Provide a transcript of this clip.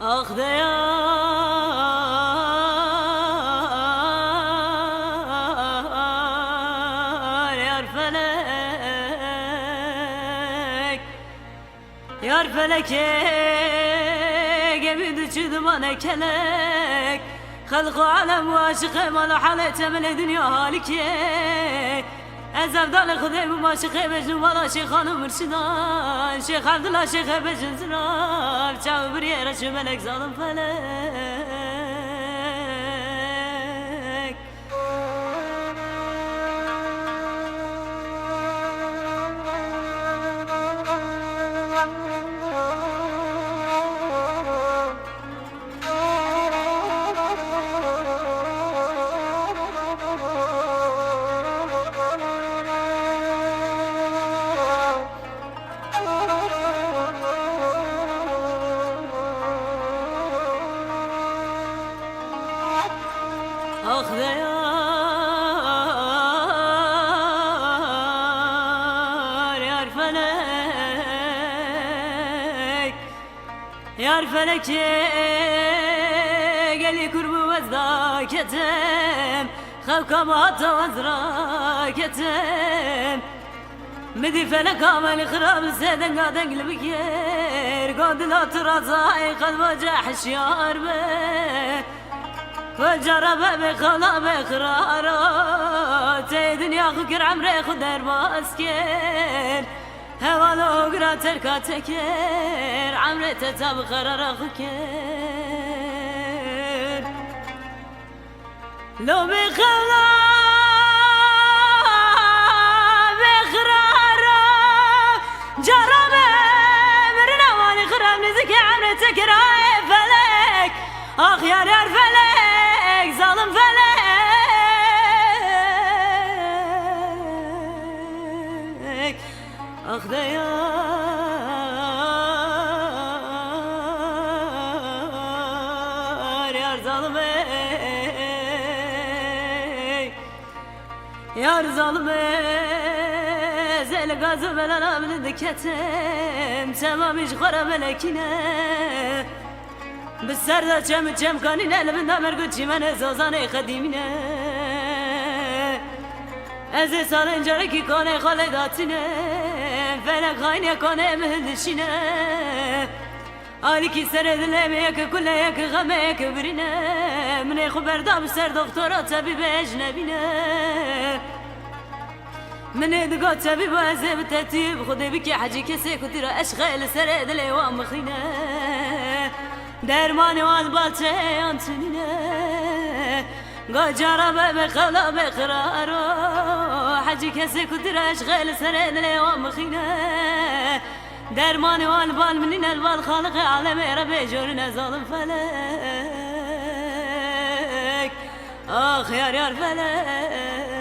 Ah de yar felek, yar felek gemi düşürdü bana kelek. Halk alem ve aşık mala halete mele dünya halike. Ezevdal khudey bu maşık mecnun vala şeyhanı mürşidan. Şeyh Abdullah Şeyh Ebecin ziraf. Çağı bir yere şu melek zalim felek. Ah de yar felek, yar felek geli kurbu vezda ketem. Xevkama tavazra ketem. مدي فلك عمل خراب زادن قادن قلبك ير قادل أترازاي قد وجح شيار به فجرب بخلا بخرارا تيدن يا خكر عمري خدر باسكين هوالو قرا تركا تكير عمري تتاب قرار خكير لو بخلا Ah yar yar felek, zalim felek. Ah de yar zalim yar zalim zel gazı belen abini diketem. Tamam iş kara melekine. بالسردة جم جم كاني نقلب النمر قد جمانة زوزانة خديمنا أزي صارن جركي كاني خالي داتنا فلك خايني كاني مهلشنا آلكي سرد لميك كل يك غميك برنا من خبر دام سر دكتورة طبيب أجنبينا من دقا طبيب أزي بترتيب خدي بكي حاجي كسي كتيرا أشغال سرد ليوان مخينا درمانی وان بالچه آنتنینه گاجارا به خلا بقرارو حجی کسی کدر اشغال سرد لیوان مخینه درمانی وان بال منین البال خالق عالم رب جورن ظالم فلک آخ یار یار فلک